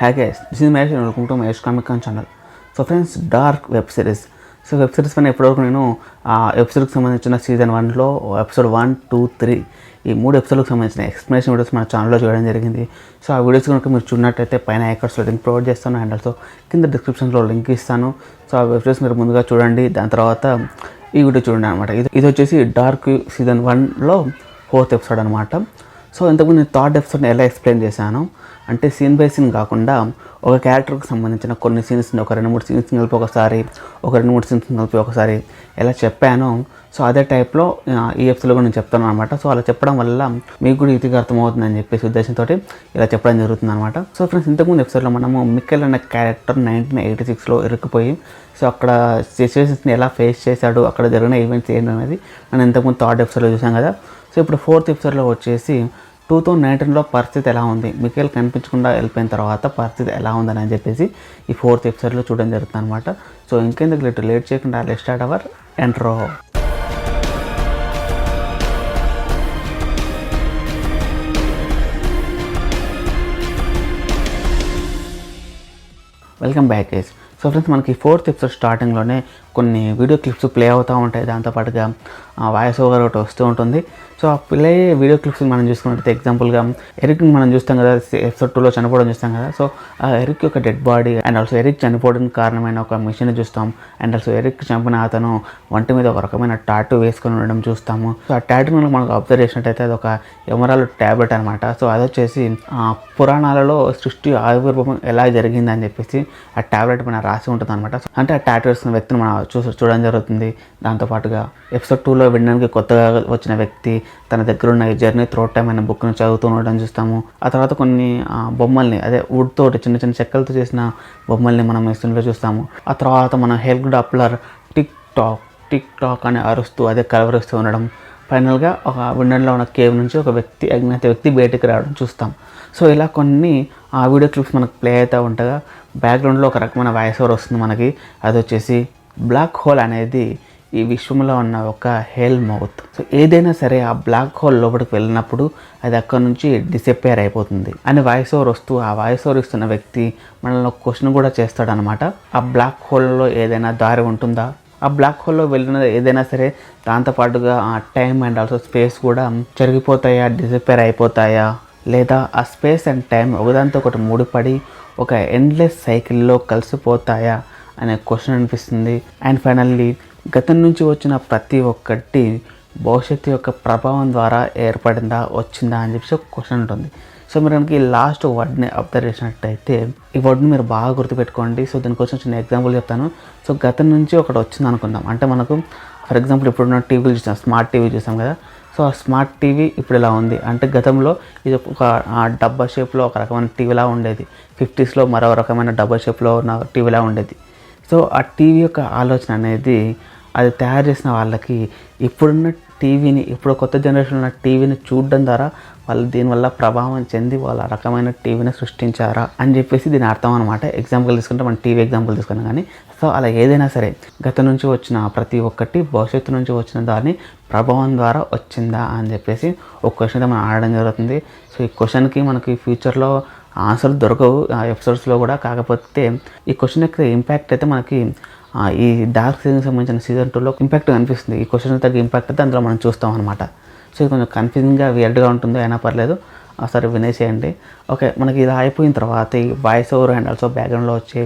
Hi guys, this is Mahesh and welcome to Mahesh Comic Con channel. So friends, dark web series. So web series పైన ఎప్పటివరకు నేను ఎపిసోడ్కి సంబంధించిన season 1లో episode 1, 2, 3 ఈ 3 ఎపిసోడ్కి సంబంధించిన explanation videos మన ఛానల్లో చూడడం జరిగింది. సో ఆ వీడియోస్ కనుక మీరు చూడనట్టయితే పైన ఐకార్డ్స్లో లింక్ ప్రొవైడ్ చేస్తాను అండ్ ఆల్సో కింద డిస్క్రిప్షన్లో లింక్ ఇస్తాను. సో ఆ వెబ్ సిరీస్ మీరు ముందుగా చూడండి, దాని తర్వాత ఈ వీడియో చూడండి అనమాట. ఇది వచ్చేసి డార్క్ సీజన్ 1లో 4th ఎపిసోడ్ అనమాట. సో ఇంతకుముందు నేను థర్డ్ ఎపిసోడ్ని ఎలా ఎక్స్ప్లెయిన్ చేశాను అంటే సీన్ బై సీన్ కాకుండా ఒక క్యారెక్టర్కి సంబంధించిన కొన్ని సీన్స్ని ఒక 2-3 సీన్స్ కలిపి ఒకసారి, ఒక 2-3 సీన్స్ కలిపి ఒకసారి ఎలా చెప్పానో సో అదే టైప్లో ఈ ఎపిసోడ్లో కూడా నేను చెప్తాను అనమాట. సో అలా చెప్పడం వల్ల మీకు కూడా ఈజీగా అర్థమవుతుందని చెప్పేసి ఉద్దేశంతో ఇలా చెప్పడం జరుగుతుంది అనమాట. సో ఫ్రెండ్స్, ఇంతకుముందు ఎపిసోడ్లో మనము మిక్కెల్ అనే క్యారెక్టర్ 1986లో ఇరుక్కుపోయి సో అక్కడ సిచ్యువేషన్స్ని ఎలా ఫేస్ చేశాడు, అక్కడ జరిగిన ఈవెంట్స్ ఏంటనేది మనం ఇంతకుముందు థర్డ్ ఎపిసోడ్లో చూసాం కదా. సో ఇప్పుడు 4th ఎపిసోడ్లో వచ్చేసి 2019లో పరిస్థితి ఎలా ఉంది, మికేల్ కనిపించకుండా వెళ్ళిపోయిన తర్వాత పరిస్థితి ఎలా ఉందని చెప్పేసి ఈ 4th ఎపిసోడ్లో చూడడం జరుగుతుంది అనమాట. సో ఇంకెందుకు లేట్ చేయకుండా let's start our intro. Welcome back guys. So friends, మనకి 4th ఎపిసోడ్ స్టార్టింగ్లోనే కొన్ని వీడియో క్లిప్స్ ప్లే అవుతూ ఉంటాయి, దాంతోపాటుగా వాయిస్ ఓవర్ ఒకటి వస్తూ ఉంటుంది. సో ఆ ప్లే వీడియో క్లిప్స్ మనం చూసుకున్నట్టయితే ఎగ్జాంపుల్గా ఎరిక్ని మనం చూస్తాం కదా, ఎపిసోడ్ 2లో చనిపోవడం చూస్తాం కదా. సో ఆ ఎరిక్ యొక్క dead body and also Eric చనిపోవడానికి కారణమైన ఒక మిషన్ చూస్తాం అండ్ ఆల్సో ఎరిక్ చంపిన అతను వంటి మీద ఒక రకమైన టాటూ వేసుకొని ఉండడం చూస్తాము. సో ఆ టాటూ మనకు అబ్జర్వ్ చేసినట్టయితే అది ఒక ఎమరాల్డ్ ట్యాబ్లెట్ అనమాట. సో అది వచ్చేసి పురాణాలలో సృష్టి ఆవిర్భావం ఎలా జరిగిందని చెప్పేసి ఆ ట్యాబ్లెట్ పైన రాసి ఉంటుంది అనమాట. అంటే ఆ టాటూ వేసుకున్న వ్యక్తిని మనం చూడడం జరుగుతుంది. దాంతోపాటుగా ఎపిసోడ్ 2లో వినడానికి కొత్తగా వచ్చిన వ్యక్తి తన దగ్గర ఉన్న ఈ జర్నీ త్రూ టైమ్ అనే బుక్ను చదువుతూ ఉండడం చూస్తాము. ఆ తర్వాత కొన్ని బొమ్మల్ని, అదే వుడ్ తోటి చిన్న చిన్న చెక్కలతో చేసిన బొమ్మల్ని మనం వేస్తుండో చూస్తాము. ఆ తర్వాత మన హెల్ప్ డాప్లర్ టిక్ టాక్ అని అరుస్తూ అదే కలవరిస్తూ ఉండడం. ఫైనల్గా ఒక విండోలో ఉన్న కేవ్ నుంచి ఒక అజ్ఞాత వ్యక్తి బయటికి రావడం చూస్తాం. సో ఇలా కొన్ని ఆ వీడియో క్లిప్స్ మనకు ప్లే అవుతూ ఉండగా బ్యాక్గ్రౌండ్లో ఒక రకమైన వాయిస్ ఓవర్ వస్తుంది మనకి. అది వచ్చేసి బ్లాక్ హోల్ అనేది ఈ విశ్వంలో ఉన్న ఒక హెల్ మౌత్. సో ఏదైనా సరే ఆ బ్లాక్ హోల్ లోపలికి వెళ్ళినప్పుడు అది అక్కడ నుంచి డిసప్పేర్ అయిపోతుంది అని వాయిస్ ఓవర్ వస్తూ, ఆ వాయిస్ ఓవర్ ఇస్తున్న వ్యక్తి మనల్ని ఒక క్వశ్చన్ కూడా చేస్తాడనమాట. ఆ బ్లాక్ హోల్లో ఏదైనా దారి ఉంటుందా, ఆ బ్లాక్ హోల్లో వెళ్ళిన ఏదైనా సరే దాంతోపాటుగా ఆ టైం అండ్ ఆల్సో స్పేస్ కూడా జరిగిపోతాయా, డిసప్పేర్ అయిపోతాయా, లేదా ఆ స్పేస్ అండ్ టైం ఒకదాంతో ఒకటి ముడిపడి ఒక ఎండ్లెస్ సైకిల్లో కలిసిపోతాయా అనే క్వశ్చన్ అనిపిస్తుంది. అండ్ ఫైనల్లీ గతం నుంచి వచ్చిన ప్రతి ఒక్కటి భవిష్యత్తు యొక్క ప్రభావం ద్వారా ఏర్పడిందా, వచ్చిందా అని చెప్పేసి ఒక క్వశ్చన్ ఉంటుంది. సో మీరు కనుక ఈ లాస్ట్ వర్డ్ని అబ్జర్వ్ చేసినట్టయితే ఈ వర్డ్ని మీరు బాగా గుర్తుపెట్టుకోండి. సో దీనికోసం చిన్న ఎగ్జాంపుల్ చెప్తాను. సో గతం నుంచి ఒకటి వచ్చింది అనుకుందాం. అంటే మనకు ఫర్ ఎగ్జాంపుల్ ఇప్పుడున్న టీవీలు చూసాం, స్మార్ట్ టీవీ చూసాం కదా. సో ఆ స్మార్ట్ టీవీ ఇప్పుడు ఇలా ఉంది అంటే గతంలో ఇది ఒక డబ్బా షేప్లో ఒక రకమైన టీవీలా ఉండేది. 50sలో మరో రకమైన డబ్బా షేప్లో ఉన్న టీవీలా ఉండేది. సో ఆ టీవీ యొక్క ఆలోచన అనేది అది తయారు చేసిన వాళ్ళకి ఇప్పుడున్న టీవీని, ఇప్పుడు కొత్త జనరేషన్ ఉన్న టీవీని చూడడం ద్వారా వాళ్ళు దీనివల్ల ప్రభావం చెంది వాళ్ళ రకమైన టీవీని సృష్టించారా అని చెప్పేసి దీని అర్థం అనమాట. ఎగ్జాంపుల్ తీసుకుంటే మనం టీవీ ఎగ్జాంపుల్ తీసుకున్నాం కానీ సో అలా ఏదైనా సరే గతం నుంచి వచ్చిన ప్రతి ఒక్కటి భవిష్యత్తు నుంచి వచ్చిన దాని ప్రభావం ద్వారా వచ్చిందా అని చెప్పేసి ఒక క్వశ్చన్ అయితే మనం ఆడడం జరుగుతుంది. సో ఈ క్వశ్చన్కి మనకి ఫ్యూచర్లో ఆన్సర్లు దొరకవు ఆ ఎపిసోడ్స్లో కూడా. కాకపోతే ఈ క్వశ్చన్ యొక్క ఇంపాక్ట్ అయితే మనకి ఈ డార్క్ సీజన్కి సంబంధించిన సీజన్ 2లో ఇంపాక్ట్ కనిపిస్తుంది. ఈ క్వశ్చన్ తగ్గ ఇంపాక్ట్ అయితే అందులో మనం చూస్తాం అనమాట. సో ఇది కొంచెం కన్ఫ్యూజింగ్గా వియర్డ్గా ఉంటుంది, అయినా పర్లేదు సరే వినేసేయండి. ఓకే, మనకి ఇది అయిపోయిన తర్వాత ఈ వాయిస్ ఓవర్ అండ్ ఆల్సో బ్యాక్గ్రౌండ్లో వచ్చే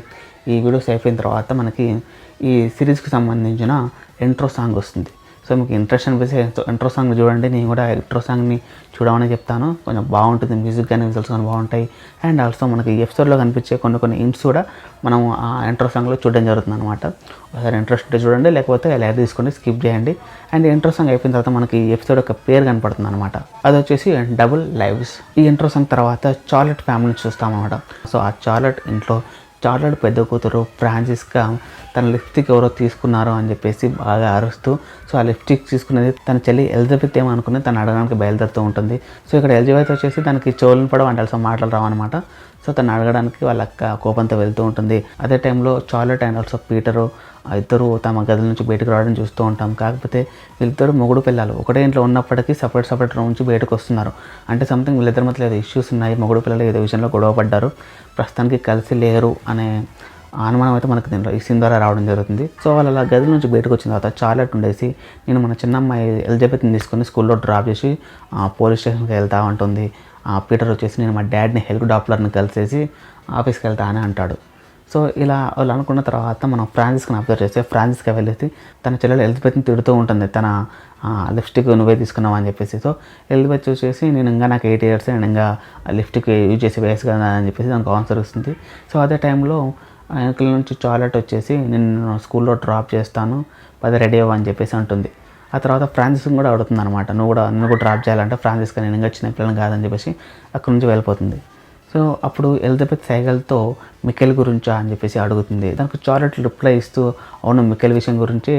ఈ వీడియోస్ అయిపోయిన తర్వాత మనకి ఈ సిరీస్కి సంబంధించిన ఇంట్రో సాంగ్ వస్తుంది. సో మీకు ఇంట్రెస్ట్ అనిపిస్తే ఇంట్రో సాంగ్ చూడండి. నేను కూడా ఇంట్రో సాంగ్ని చూడమని చెప్తాను. కొంచెం బాగుంటుంది, మ్యూజిక్ కానీ విజువల్స్ కానీ బాగుంటాయి. అండ్ ఆల్సో మనకి ఈ ఎపిసోడ్లో కనిపించే కొన్ని ఇంట్స్ కూడా మనం ఆ ఇంట్రో సాంగ్లో చూడడం జరుగుతుంది అనమాట. ఒకసారి ఇంట్రెస్ట్ ఉంటే చూడండి, లేకపోతే లైట్ తీసుకొని స్కిప్ చేయండి. అండ్ ఇంట్రో సాంగ్ అయిపోయిన తర్వాత మనకి ఈ ఎపిసోడ్ యొక్క పేరు కనపడుతుంది అనమాట. అది వచ్చేసి డబుల్ లైవ్స్. ఈ ఇంట్రో సాంగ్ తర్వాత చార్లెట్ ఫ్యామిలీని చూస్తాం అనమాట. సో ఆ చార్లెట్ ఇంట్లో చార్లెట్ పెద్ద కూతురు ఫ్రాన్సిస్కా తన లిప్స్టిక్ ఎవరో తీసుకున్నారు అని చెప్పేసి బాగా అరుస్తూ, సో ఆ లిప్స్టిక్ తీసుకునేది తన చెల్లి ఎలిజబెత్ ఏమనుకుని తను అడగడానికి బయలుదేరుతూ ఉంటుంది. సో ఇక్కడ ఎలిజబెత్ వచ్చేసి తనకి చెవులను పడవ అంటే అసలు మాటలు రావన్నమాట. సో తను అడగడానికి వాళ్ళ అక్క కోపంతో వెళ్తూ ఉంటుంది. అదే టైంలో చార్లెట్ అండ్ ఆల్సో పీటరు ఇద్దరు తమ గదుల నుంచి బయటకు రావడం చూస్తూ ఉంటాం. కాకపోతే వీళ్ళిద్దరు మొగుడు పిల్లలు ఒకటే ఇంట్లో ఉన్నప్పటికీ సపరేట్ రూమ్ నుంచి బయటకు వస్తున్నారు. అంటే సంథింగ్ వీళ్ళిద్దరి మధ్యలో ఏదో ఇష్యూస్ ఉన్నాయి, మొగుడు పిల్లలు ఏదో విషయంలో గొడవ పడ్డారు, ప్రస్తుతానికి కలిసి లేరు అనే అనుమానం అయితే మనకు దీంట్లో ఈ సీన్ ద్వారా రావడం జరుగుతుంది. సో వాళ్ళు అలా గది నుంచి బయటకు వచ్చిన తర్వాత చార్లెట్ ఉండేసి నేను మన చిన్న అమ్మాయి ఎలిజబెత్ని తీసుకొని స్కూల్లో డ్రాప్ చేసి పోలీస్ స్టేషన్కి వెళ్తా ఉంటుంది. పీటర్ వచ్చేసి నేను మా డాడీని హెలికాప్టర్ని కలిసేసి ఆఫీస్కి వెళ్తా అని అంటాడు. సో ఇలా వాళ్ళు అనుకున్న తర్వాత మనం ఫ్రాన్సిస్ని అబ్జర్వ్ చేస్తే ఫ్రాన్సిస్కి వెళ్ళేసి తన చెల్లెలు ఎలిజబెత్ని తిడుతూ ఉంటుంది, తన లిప్స్టిక్ నువ్వే తీసుకున్నావు అని చెప్పేసి. సో ఎలిజబెత్ చూసేసి నేను ఇంకా నాకు 8 years నేను ఇంకా లిప్స్టిక్ యూజ్ చేసి వేసి కదా అని చెప్పేసి దానికి ఆన్సర్ వస్తుంది. సో అదే టైంలో వెనకాల నుంచి చార్లెట్ వచ్చేసి నేను స్కూల్లో డ్రాప్ చేస్తాను, పది రెడీ అవ్వ అని చెప్పేసి అంటుంది. ఆ తర్వాత ఫ్రాన్సిస్ కూడా అడుగుతుంది అనమాట, నువ్వు కూడా డ్రాప్ చేయాలంటే ఫ్రాన్సిస్కి నేను ఇంకా చిన్న పిల్లలు కాదని చెప్పేసి అక్కడ నుంచి వెళ్ళిపోతుంది. సో అప్పుడు ఎలిజబెత్ సైగల్తో మికెల్ గురించా అని చెప్పేసి అడుగుతుంది. దానికి చార్లెట్ రిప్లై ఇస్తూ అవును మికెల్ విషయం గురించి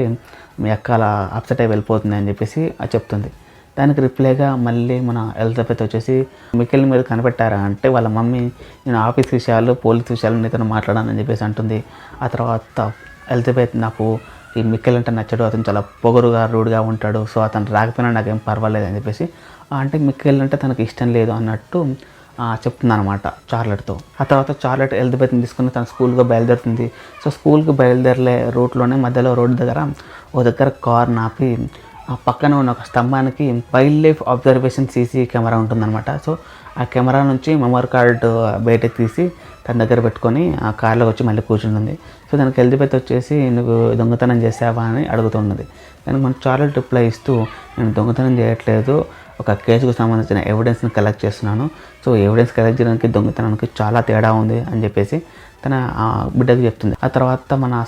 మీ అక్క అలా అప్సెట్ అయి వెళ్ళిపోతుంది అని చెప్పేసి చెప్తుంది. దానికి రిప్లైగా మళ్ళీ మన ఎలిజబెత్ వచ్చేసి మికెల్ మీద కనిపెట్టారా అంటే వాళ్ళ మమ్మీ నేను ఆఫీస్ విషయాలు పోలీస్ విషయాలు నీతో మాట్లాడానని చెప్పేసి అంటుంది. ఆ తర్వాత ఎలిజబెత్ నాకు ఈ మికెల్ అంటే నచ్చడు, అతను చాలా పొగరుగా రూడ్గా ఉంటాడు, సో అతను రాకపోయినా నాకేం పర్వాలేదు అని చెప్పేసి అంటే మికెల్ అంటే తనకు ఇష్టం లేదు అన్నట్టు చెప్తుంది అనమాట చార్లెట్తో. ఆ తర్వాత చార్లెట్ ఎలిజబెత్ని తీసుకుని తన స్కూల్గా బయలుదేరుతుంది. సో స్కూల్కి బయలుదేరలే రూట్లోనే మధ్యలో రోడ్డు దగ్గర ఓ దగ్గర కార్ నాపి ఆ పక్కన ఉన్న ఒక స్తంభానికి wild life observation CC camera ఉంటుందన్నమాట. సో ఆ కెమెరా నుంచి మెమరీ కార్డు బయటకు తీసి తన దగ్గర పెట్టుకొని ఆ కార్లోకి వచ్చి మళ్ళీ కూర్చుంటుంది. సో దానికి ఎలిజబెత్ వచ్చేసి నువ్వు దొంగతనం చేసావా అని అడుగుతున్నది. దానికి మన చార్లెట్ రిప్లై ఇస్తూ నేను దొంగతనం చేయట్లేదు, ఒక కేసుకు సంబంధించిన ఎవిడెన్స్ని కలెక్ట్ చేస్తున్నాను, సో ఎవిడెన్స్ కలెక్ట్ చేయడానికి దొంగతనానికి చాలా తేడా ఉంది అని చెప్పేసి తన బిడ్డకు చెప్తుంది. ఆ తర్వాత మన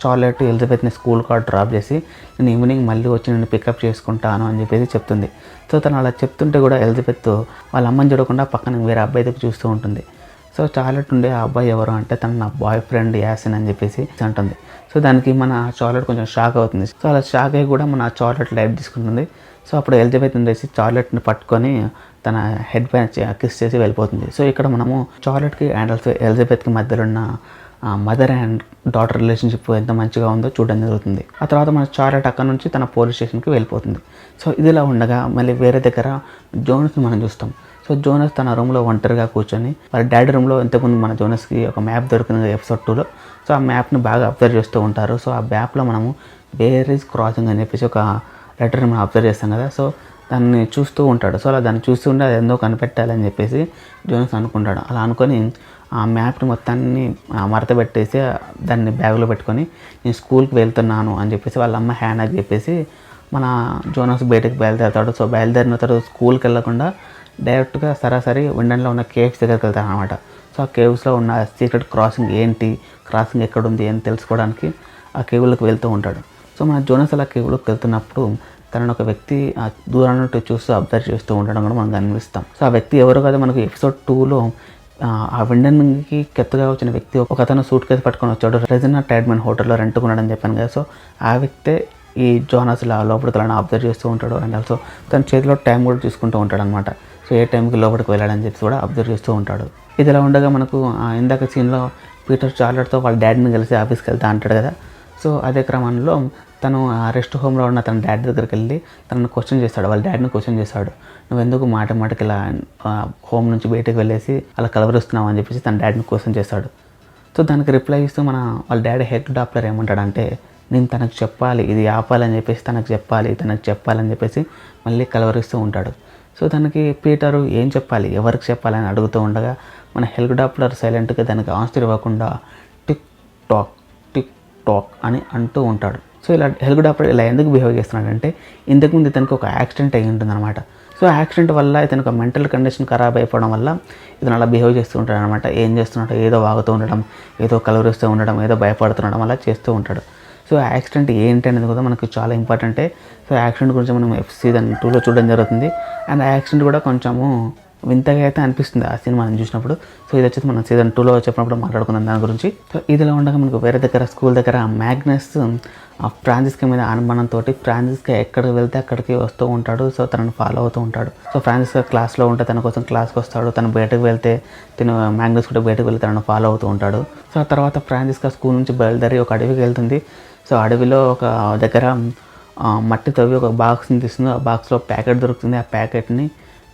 చార్లెట్ ఎలిజబెత్ని స్కూల్ కార్డ్ డ్రాప్ చేసి నేను ఈవినింగ్ మళ్ళీ వచ్చి నేను పికప్ చేసుకుంటాను అని చెప్పేసి చెప్తుంది. సో తను అలా చెప్తుంటే కూడా ఎలిజబెత్ వాళ్ళ అమ్మని చూడకుండా పక్కన వేరే అబ్బాయి దగ్గర చూస్తూ ఉంటుంది. సో చార్లెట్ ఉండే ఆ అబ్బాయి ఎవరు అంటే తను నా బాయ్ ఫ్రెండ్ యాసిన్ అని చెప్పేసి అంటుంది. సో దానికి మన చార్లెట్ కొంచెం షాక్ అవుతుంది. సో అలా షాక్ అయ్యి కూడా మన చార్లెట్ లైట్ తీసుకుంటుంది. సో అప్పుడు ఎలిజబెత్ ఉండేసి చార్లెట్ని పట్టుకొని తన హెడ్ పైన కిస్ చేసి వెళ్ళిపోతుంది. సో ఇక్కడ మనము చార్లెట్కి అండ్ ఆల్సో ఎలిజబెత్కి మధ్యలో ఉన్న మదర్ అండ్ డాటర్ రిలేషన్షిప్ ఎంత మంచిగా ఉందో చూడడం జరుగుతుంది. ఆ తర్వాత మన చార్లెట్ అక్కడ నుంచి తన పోలీస్ స్టేషన్కి వెళ్ళిపోతుంది. సో ఇదిలా ఉండగా మళ్ళీ వేరే దగ్గర జోనస్ని మనం చూస్తాం. సో జోనస్ తన రూమ్లో ఒంటరిగా కూర్చొని వాళ్ళ డాడీ రూమ్లో ఇంతకుముందు మన జోనస్కి ఒక మ్యాప్ దొరికింది ఎపిసోడ్ 2లో. సో ఆ మ్యాప్ని బాగా అబ్జర్వ్ చేస్తూ ఉంటారు. సో ఆ మ్యాప్లో మనము వేర్ ఈజ్ క్రాసింగ్ అని చెప్పేసి ఒక లెటర్ని మనం అబ్జర్వ్ చేస్తాం కదా. సో దాన్ని చూస్తూ ఉంటాడు. సో అలా దాన్ని చూస్తూ ఉంటే అది ఎంతో కనిపెట్టాలని చెప్పేసి జోనస్ అనుకుంటాడు. అలా అనుకొని ఆ మ్యాప్ని మొత్తాన్ని మడత పెట్టేసి దాన్ని బ్యాగ్లో పెట్టుకొని నేను స్కూల్కి వెళ్తున్నాను అని చెప్పేసి వాళ్ళ అమ్మ హ్యానాకి చెప్పేసి మన జోనస్ బయటకు బయలుదేరుతాడు. సో బయలుదేరిన తర్వాత స్కూల్కి వెళ్ళకుండా డైరెక్ట్గా సరాసరి విండన్లో ఉన్న కేవ్స్ దగ్గరికి వెళ్తాడు అనమాట. సో ఆ కేవ్స్లో ఉన్న సీక్రెట్ క్రాసింగ్ ఏంటి, క్రాసింగ్ ఎక్కడుంది అని తెలుసుకోవడానికి ఆ కేవ్లకు వెళ్తూ ఉంటాడు. సో మన జోనస్ అలా కేవ్లోకి వెళ్తున్నప్పుడు తనను ఒక వ్యక్తి దూరం నుండి చూస్తూ అబ్జర్వ్ చేస్తూ ఉండడం కూడా మనం గమనిస్తాం. సో ఆ వ్యక్తి ఎవరో కదా మనకు ఎపిసోడ్ 2లో ఆ విండన్కి కొత్తగా వచ్చిన వ్యక్తి ఒక అతను సూట్ కేసు పట్టుకొని వచ్చాడు, రెజినా టైడ్మన్ హోటల్లో రెంట్కున్నాడని చెప్పాను కదా. సో ఆ వ్యక్తే ఈ జోనస్ లోపలికి వెళ్ళాలని అబ్జర్వ్ చేస్తూ ఉంటాడు. అండ్ ఆల్సో తన చేతిలో టైం కూడా చూసుకుంటూ ఉంటాడు అనమాట. సో ఏ టైంకి లోపలికి వెళ్ళాడని చెప్పి కూడా అబ్జర్వ్ చేస్తూ ఉంటాడు. ఇది ఇలా ఉండగా మనకు ఇందాక సీన్లో పీటర్ చార్లెట్తో వాళ్ళ డాడీని కలిసి ఆఫీస్కి వెళ్తా అంటాడు కదా. సో అదే క్రమంలో తను రెస్ట్ హోమ్లో ఉన్న తన డాడీ దగ్గరికి వెళ్ళి తనను క్వశ్చన్ చేస్తాడు, వాళ్ళ డాడీని క్వశ్చన్ చేస్తాడు, నువ్వు ఎందుకు మాటకి ఇలా హోమ్ నుంచి బయటకు వెళ్ళేసి అలా కలవరిస్తున్నావు అని చెప్పేసి తన డాడీని క్వశ్చన్ చేస్తాడు. సో దానికి రిప్లై ఇస్తూ వాళ్ళ డాడీ హెడ్ డాక్టర్ ఏమంటాడంటే నేను తనకు చెప్పాలి, ఇది ఆపాలని చెప్పేసి తనకు చెప్పాలని చెప్పేసి మళ్ళీ కలవరిస్తూ ఉంటాడు. సో దానికి పీటరు ఏం చెప్పాలి, ఎవరికి చెప్పాలని అడుగుతూ ఉండగా మన హెలికాప్టర్ సైలెంట్గా దానికి ఆన్సర్ ఇవ్వకుండా టిక్ టాక్ అని అంటూ ఉంటాడు. సో ఇలా హెలికాప్టర్ ఇలా ఎందుకు బిహేవ్ చేస్తున్నాడంటే ఇంతకుముందు ఇతనికి ఒక యాక్సిడెంట్ అయ్యి ఉంటుందన్నమాట. సో యాక్సిడెంట్ వల్ల ఇతనికి ఒక మెంటల్ కండిషన్ ఖరాబ్ అయిపోవడం వల్ల ఇతను అలా బిహేవ్ చేస్తూ ఉంటాడు అనమాట. ఏం చేస్తున్నాడో ఏదో వాగుతూ ఉండడం, ఏదో కలవరిస్తూ ఉండడం, ఏదో భయపడుతుండడం అలా చేస్తూ ఉంటాడు. సో యాక్సిడెంట్ ఏంటి అనేది కూడా మనకు చాలా ఇంపార్టెంటే. సో యాక్సిడెంట్ గురించి మనం సీజన్ 2లో చూడడం జరుగుతుంది. అండ్ ఆ యాక్సిడెంట్ కూడా కొంచెము వింతగా అయితే అనిపిస్తుంది ఆ సీన్ మనం చూసినప్పుడు. సో ఇది వచ్చేసి మనం సీజన్ 2లో చెప్పినప్పుడు మాట్లాడుకున్నాం దాని గురించి. సో ఇదిలా ఉండగా మనకు వేరే దగ్గర స్కూల్ దగ్గర మ్యాగ్నస్ ఫ్రాన్సిస్కా మీద అనుమానంతో ఫ్రాన్సిస్కా ఎక్కడికి వెళ్తే అక్కడికి వస్తూ ఉంటాడు. సో తనను ఫాలో అవుతూ ఉంటాడు. సో ఫ్రాన్సిస్కా క్లాస్లో ఉంటే తన కోసం క్లాస్కి వస్తాడు. తను బయటకు వెళ్తే తను మ్యాగ్నస్ కూడా బయటకు వెళ్తే తనను ఫాలో అవుతూ ఉంటాడు. సో ఆ తర్వాత ఫ్రాన్సిస్కా స్కూల్ నుంచి బయలుదేరి ఒక అడవికి వెళ్తుంది. సో అడవిలో ఒక దగ్గర మట్టి తవ్వి ఒక బాక్స్ని తీస్తుంది. ఆ బాక్స్లో ప్యాకెట్ దొరుకుతుంది. ఆ ప్యాకెట్ని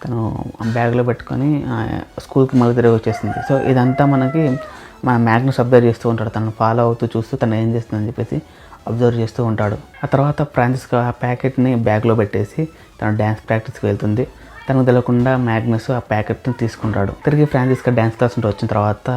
తను బ్యాగ్లో పెట్టుకొని స్కూల్కి మళ్ళీ తిరిగి వచ్చేస్తుంది. సో ఇదంతా మనకి మన మ్యాగ్నస్ అబ్జర్వ్ చేస్తూ ఉంటాడు. తను ఫాలో అవుతూ చూస్తూ తను ఏం చేస్తుందని చెప్పేసి అబ్జర్వ్ చేస్తూ ఉంటాడు. ఆ తర్వాత ఫ్రాన్సిస్కా ఆ ప్యాకెట్ని బ్యాగ్లో పెట్టేసి తను డ్యాన్స్ ప్రాక్టీస్కి వెళ్తుంది. తనకు తెలియకుండా మ్యాగ్నస్ ఆ ప్యాకెట్ని తీసుకుంటాడు. తిరిగి ఫ్రాన్సిస్కా డ్యాన్స్ క్లాస్ నుండి వచ్చిన తర్వాత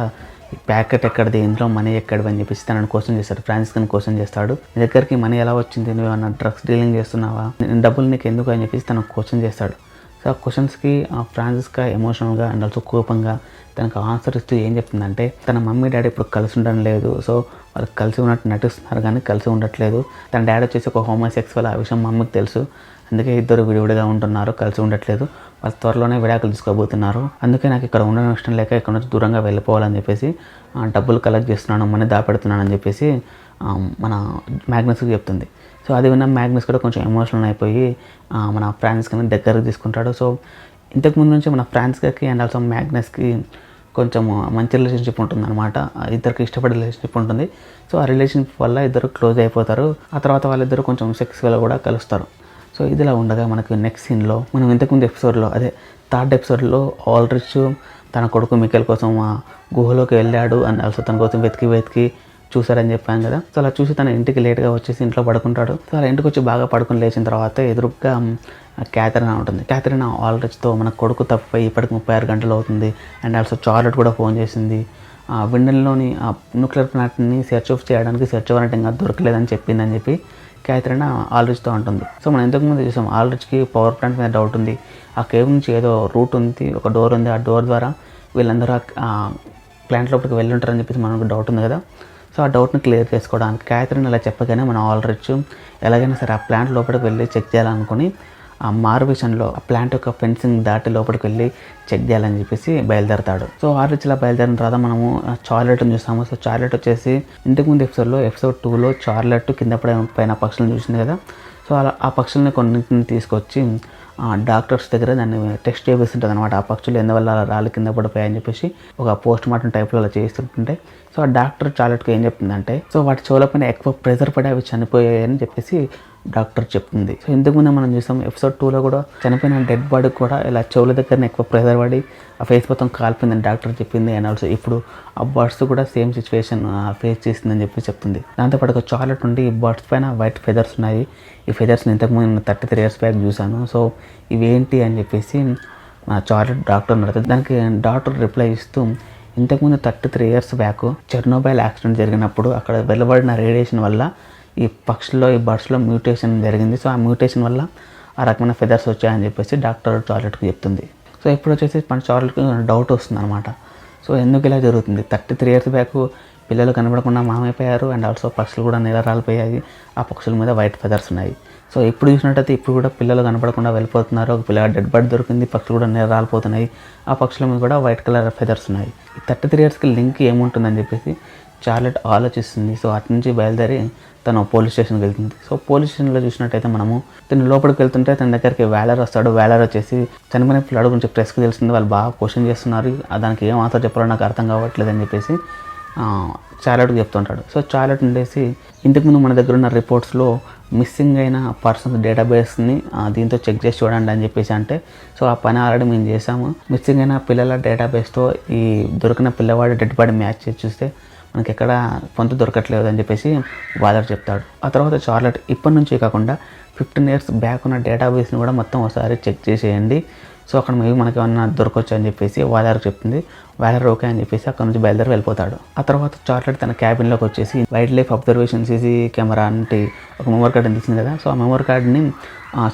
ఈ ప్యాకెట్ ఎక్కడిది, ఇంట్లో మనీ ఎక్కడివి అని చెప్పేసి తనని క్వశ్చన్ చేస్తాడు. ఫ్రాన్సిస్కాని క్వశ్చన్ చేస్తాడు. నీ దగ్గరికి మనీ ఎలా వచ్చింది, నువ్వు ఏమన్నా డ్రగ్స్ డీలింగ్ చేస్తున్నావా, డబ్బులు నీకు ఎందుకు అని చెప్పేసి తనకు క్వశ్చన్ చేస్తాడు. సో ఆ క్వశ్చన్స్కి ఫ్రాన్సిస్కా ఎమోషనల్గా అండ్ ఆల్సో కోపంగా తనకు ఆన్సర్ ఇస్తూ ఏం చెప్తుందంటే తన మమ్మీ డాడీ ఇప్పుడు కలిసి ఉండడం లేదు. సో వాళ్ళు కలిసి ఉన్నట్టు నటిస్తున్నారు కానీ కలిసి ఉండట్లేదు. తన డాడీ వచ్చేసి ఒక హోమోసెక్సువల్, ఆ విషయం మమ్మీకి తెలుసు. అందుకే ఇద్దరు విడివిడిగా ఉంటున్నారు, కలిసి ఉండట్లేదు. వాళ్ళు త్వరలోనే విడాకులు తీసుకోబోతున్నారు. అందుకే నాకు ఇక్కడ ఉండడం ఇష్టం లేక ఇక్కడ నుంచి దూరంగా వెళ్ళిపోవాలని చెప్పేసి డబ్బులు కలెక్ట్ చేస్తున్నాను, మనీ దాపెడుతున్నాను అని చెప్పేసి మన మ్యాగ్నస్కి చెప్తుంది. సో అది విన్న మ్యాగ్నస్ కూడా కొంచెం ఎమోషనల్ అయిపోయి మన ఫ్రాన్సిస్కాని దగ్గరకు తీసుకుంటాడు. సో ఇంతకుముందు నుంచి మన ఫ్రాన్సిస్కాకి అండ్ ఆల్సో మ్యాగ్నస్కి కొంచెం మంచి రిలేషన్షిప్ ఉంటుంది అనమాట. ఇద్దరికి ఇష్టపడే రిలేషన్షిప్ ఉంటుంది. సో ఆ రిలేషన్షిప్ వల్ల ఇద్దరు క్లోజ్ అయిపోతారు. ఆ తర్వాత వాళ్ళిద్దరు కొంచెం సెక్స్వల్గా కూడా కలుస్తారు. సో ఇదిలా ఉండగా మనకు నెక్స్ట్ సీన్లో మనం ఇంతకుముందు ఎపిసోడ్లో అదే థర్డ్ ఎపిసోడ్లో ఆల్రిచ్ తన కొడుకు మికెల్ కోసం గుహలోకి వెళ్ళాడు అండ్ ఆల్సో తన కోసం వెతికి చూసారని చెప్పాను కదా. సో అలా చూసి తన ఇంటికి లేట్గా వచ్చేసి ఇంట్లో పడుకుంటాడు. సో అలా ఇంటికి వచ్చి బాగా పడుకుని లేచిన తర్వాత ఎదురుగా క్యాథరిన్ ఉంటుంది. క్యాథరిన్ ఆల్రిచ్తో మన కొడుకు తప్పిపోయి ఇప్పటికి 36 గంటలు అవుతుంది అండ్ ఆల్సో చార్లెట్ కూడా ఫోన్ చేసింది. విండన్లోని న్యూక్లియర్ ప్లాంట్ని సెర్చ్ ఆఫ్ చేయడానికి సెర్చ్ వారెంట్ ఇంకా దొరకలేదని చెప్పిందని చెప్పి క్యాథరిన్ ఆల్రిచ్తో అంటుంది. సో మనం ఇంతకుముందు చూసాం ఆల్రిచ్కి పవర్ ప్లాంట్ మీద డౌట్ ఉంది. ఆ కేవ్ నుంచి ఏదో రూట్ ఉంది, ఒక డోర్ ఉంది. ఆ డోర్ ద్వారా వీళ్ళందరూ ప్లాంట్ లోపలికి వెళ్ళి ఉంటారని చెప్పేసి మనకు డౌట్ ఉంది కదా. సో ఆ డౌట్ని క్లియర్ చేసుకోవడానికి క్యాథరిన్ అలా చెప్పగానే మనం ఆల్రిచ్ ఎలాగైనా సరే ఆ ప్లాంట్ లోపలికి వెళ్ళి చెక్ చేయాలనుకుని ఆ మార్విషన్లో ఆ ప్లాంట్ యొక్క ఫెన్సింగ్ దాటి లోపలికి వెళ్ళి చెక్ చేయాలని చెప్పేసి బయలుదేరతాడు. సో ఆల్రిచ్ ఇలా బయలుదేరిన తర్వాత మనము చార్లెట్ని చూస్తాము. సో చార్లెట్ వచ్చేసి ఇంతకుముందు ఎపిసోడ్ 2లో చార్లెట్ కింద పైన పక్షులను చూసింది కదా. సో అలా ఆ పక్షుల్ని కొన్నింటిని తీసుకొచ్చి డాక్టర్స్ దగ్గర దాన్ని టెస్ట్ చేపిస్తుంటుంది అనమాట. ఆ పక్షులు ఎందువల్ల రాళ్ళు కింద పడిపోయాయని చెప్పేసి ఒక పోస్ట్ మార్టం టైప్లో అలా చేస్తుంటుంటే సో ఆ డాక్టర్ చార్లెట్కి ఏం చెప్తుందంటే సో వాటి చెవుల పైన ఎక్కువ ప్రెజర్ పడి అవి చనిపోయాయని చెప్పేసి డాక్టర్ చెప్తుంది. సో ఇంతకుముందు మనం చూసాం ఎపిసోడ్ 2లో కూడా చనిపోయిన డెడ్ బాడీ కూడా ఇలా చెవుల దగ్గర ఎక్కువ ప్రెజర్ పడి ఆ ఫేస్ మొత్తం కాలిపోయిందని డాక్టర్ చెప్పింది. అండ్ ఆల్సో ఇప్పుడు ఆ బర్డ్స్ కూడా సేమ్ సిచ్యువేషన్ ఫేస్ చేసిందని చెప్పి చెప్తుంది. దాంతోపాటు ఒక చార్లెట్ ఉండి ఈ బర్డ్స్ పైన వైట్ ఫెదర్స్ ఉన్నాయి. ఈ ఫెదర్స్ని ఇంతకుముందు 33 years బ్యాక్ చూశాను. సో ఇవేంటి అని చెప్పేసి మా చార్లెట్ డాక్టర్ అడుగుతుంది. దానికి డాక్టర్ రిప్లై ఇస్తూ ఇంతకుముందు 33 years బ్యాక్ చెర్నోబైల్ యాక్సిడెంట్ జరిగినప్పుడు అక్కడ వెలువడిన రేడియేషన్ వల్ల ఈ పక్షుల్లో ఈ బర్డ్స్లో మ్యూటేషన్ జరిగింది. సో ఆ మ్యూటేషన్ వల్ల ఆ రకమైన ఫెదర్స్ వచ్చాయని చెప్పేసి డాక్టర్ చార్లెట్కి చెప్తుంది. సో ఇప్పుడు వచ్చేసి మన చార్లెట్కి డౌట్ వస్తుంది అనమాట. సో ఎందుకు ఇలా జరుగుతుంది, 33 years బ్యాక్ పిల్లలు కనబడకుండా మామైపోయారు అండ్ ఆల్సో పక్షులు కూడా నిలరాలిపోయాయి, ఆ పక్షుల మీద వైట్ ఫెదర్స్ ఉన్నాయి. సో ఇప్పుడు చూసినట్టయితే ఇప్పుడు కూడా పిల్లలు కనపడకుండా వెళ్ళిపోతున్నారు, ఒక పిల్ల డెడ్ బాడీ దొరికింది, పక్షులు కూడా నిలరాలిపోతున్నాయి, ఆ పక్షుల మీద కూడా వైట్ కలర్ ఫెదర్స్ ఉన్నాయి. ఈ 33 yearsకి లింక్ ఏముంటుందని చెప్పేసి చార్లెట్ ఆలోచిస్తుంది. సో అటు నుంచి బయలుదేరి తను పోలీస్ స్టేషన్కి వెళ్తుంది. సో పోలీస్ స్టేషన్లో చూసినట్టయితే మనము తను లోపలికి వెళ్తుంటే తన దగ్గరికి వ్యాలర్ వస్తాడు. వ్యాలర్ వచ్చేసి చనిపోయిన పిల్లడు గురించి ప్రెస్కి తెలుస్తుంది, వాళ్ళు బాగా క్వశ్చన్ చేస్తున్నారు, దానికి ఏం ఆన్సర్ చెప్పాలో నాకు అర్థం కావట్లేదు అని చెప్పేసి చార్లెట్కి చెప్తుంటాడు. సో చార్లెట్ ఉండేసి ఇంతకుముందు మన దగ్గర ఉన్న రిపోర్ట్స్లో మిస్సింగ్ అయిన పర్సన్స్ డేటాబేస్ని దీంతో చెక్ చేసి చూడండి అని చెప్పేసి అంటే సో ఆ పని ఆల్రెడీ మేము చేసాము. మిస్సింగ్ అయిన పిల్లల డేటాబేస్తో ఈ దొరికిన పిల్లవాడి డెడ్ బాడీ మ్యాచ్ చేసి చూస్తే మనకి ఎక్కడ పొంత దొరకట్లేదు అని చెప్పేసి వాదర్ చెప్తాడు. ఆ తర్వాత చార్లెట్ ఇప్పటి నుంచి కాకుండా 15 years బ్యాక్ ఉన్న డేటాబేస్ని కూడా మొత్తం ఒకసారి చెక్ చేసేయండి, సో అక్కడ మేబీ మనకి ఏమన్నా దొరకవచ్చు అని చెప్పేసి వాదర్ చెప్తుంది. వాదర్ ఓకే అని చెప్పేసి అక్కడ నుంచి బయలుదేరి వెళ్ళిపోతాడు. ఆ తర్వాత చార్లెట్ తన క్యాబిన్లోకి వచ్చేసి wild life observation CC camera అంటే ఒక మెమరీ కార్డ్ తీసింది కదా. సో ఆ మెమరీ కార్డ్ని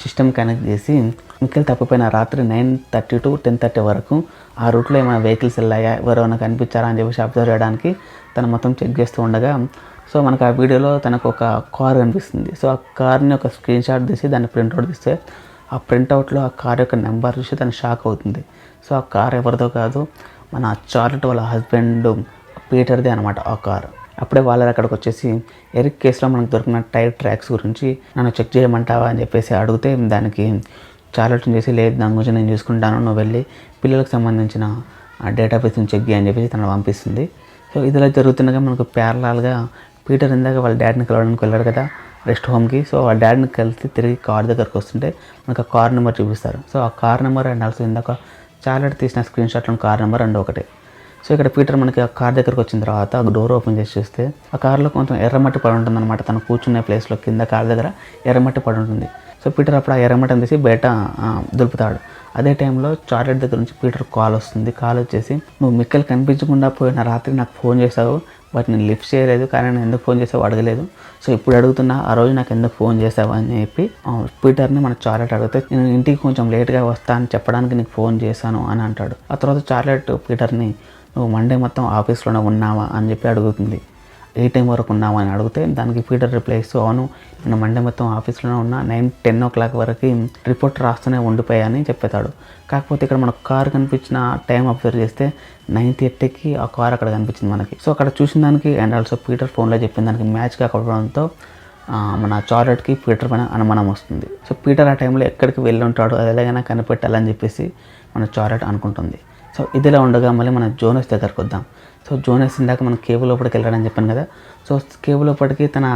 సిస్టమ్ కనెక్ట్ చేసి మిక్కలు తప్పిపోయిన రాత్రి 9:30 to 10:30 వరకు ఆ రూట్లో ఏమైనా వెహికల్స్ వెళ్ళాయా, ఎవరైనా కనిపించారా అని చెప్పేసి అబ్జర్వ్ చేయడానికి తను మొత్తం చెక్ చేస్తూ ఉండగా సో మనకు ఆ వీడియోలో తనకు ఒక కార్ కనిపిస్తుంది. సో ఆ కార్ని ఒక స్క్రీన్ షాట్ తీసి దాన్ని ప్రింట్అవుట్ తీస్తే ఆ ప్రింట్అవుట్లో ఆ కార్ యొక్క నెంబర్ చూసి తను షాక్ అవుతుంది. సో సో ఆ కార్ ఎవరిదో కాదు, మన చార్లెట్ వాళ్ళ హస్బెండ్ పీటర్దే అనమాట ఆ కార్. అప్పుడే వాళ్ళ అక్కడికి వచ్చేసి ఎరిక్ కేసులో మనకు దొరికిన టైర్ ట్రాక్స్ గురించి నన్ను చెక్ చేయమంటావా అని చెప్పేసి అడిగితే దానికి చార్లెట్ని చేసి లేదు దాని గురించి నేను చూసుకుంటాను, నువ్వు వెళ్ళి పిల్లలకు సంబంధించిన డేటాబేస్ని చెక్ చేయని చెప్పేసి తను పంపిస్తుంది. సో ఇదిలా జరుగుతుండగా మనకు ప్యారలాల్గా పీటర్ ఇందాక వాళ్ళ డాడీని కలవడానికి వెళ్ళాడు కదా రెస్ట్ హోమ్కి. సో వాళ్ళ డాడీని కలిసి తిరిగి కార్ దగ్గరకు వస్తుంటే మనకు ఆ కార్ నెంబర్ చూపిస్తారు. సో ఆ కార్ నెంబర్ అండ్ ఆల్సో ఇందాక చార్లెట్ తీసిన స్క్రీన్ షాట్లో కార్ నెంబర్ రెండు ఒకటే. సో ఇక్కడ పీటర్ మనకి ఆ కార్ దగ్గరకు వచ్చిన తర్వాత ఆ డోర్ ఓపెన్ చేసి చూస్తే ఆ కార్లో కొంచెం ఎర్రమట్టి పడి ఉంటుంది అనమాట. తను కూర్చునే ప్లేస్లో కింద కార్ దగ్గర ఎర్రమట్టి పడి ఉంటుంది. సో పీటర్ అప్పుడు ఆ ఎర్రమట్టిని తీసి బయట దులుపుతాడు. అదే టైంలో చార్లెట్ దగ్గర నుంచి పీటర్ కాల్ వస్తుంది. కాల్ వచ్చేసి నువ్వు మిక్కలు కనిపించకుండా పోయిన రాత్రి నాకు ఫోన్ చేసావు, బట్ నేను లిఫ్ట్ చేయలేదు, కానీ నేను ఎందుకు ఫోన్ చేసావు అడగలేదు. సో ఇప్పుడు అడుగుతున్నా ఆ రోజు నాకు ఎందుకు ఫోన్ చేసావు అని చెప్పి పీటర్ని మన చార్లెట్ అడిగితే నేను ఇంటికి కొంచెం లేట్గా వస్తా అని చెప్పడానికి నీకు ఫోన్ చేశాను అని అంటాడు. ఆ తర్వాత చార్లెట్ పీటర్ని నువ్వు మండే మొత్తం ఆఫీస్లోనే ఉన్నావా అని చెప్పి అడుగుతుంది. ఏ టైం వరకు ఉన్నావా అని అడిగితే దానికి పీటర్ రిప్లై ఇస్తూ అవును నేను మండే మొత్తం ఆఫీస్లోనే ఉన్నా, 9-10 o'clock వరకు రిపోర్ట్ రాస్తూనే ఉండిపోయాని చెప్పేతాడు. కాకపోతే ఇక్కడ మనకు కార్ కనిపించిన టైం అబ్జర్వ్ చేస్తే 9:30కి ఆ కార్ అక్కడ కనిపించింది మనకి. సో అక్కడ చూసిన దానికి అండ్ ఆల్సో పీటర్ ఫోన్లో చెప్పిన దానికి మ్యాచ్ కాకపోవడంతో మన చార్లెట్కి పీటర్ పైన అనుమానం వస్తుంది. సో పీటర్ ఆ టైంలో ఎక్కడికి వెళ్ళి ఉంటాడు, అది ఎలాగైనా కనిపెట్టాలని చెప్పేసి మన చార్లెట్ అనుకుంటుంది. సో ఇదిలా ఉండగా మళ్ళీ మన జోనస్ దగ్గరకు వద్దాం. సో జోనస్ ఇందాక మనం కేవ్ లోపలికి వెళ్ళాడని చెప్పాను కదా. సో కేవ్ లోపలికి తన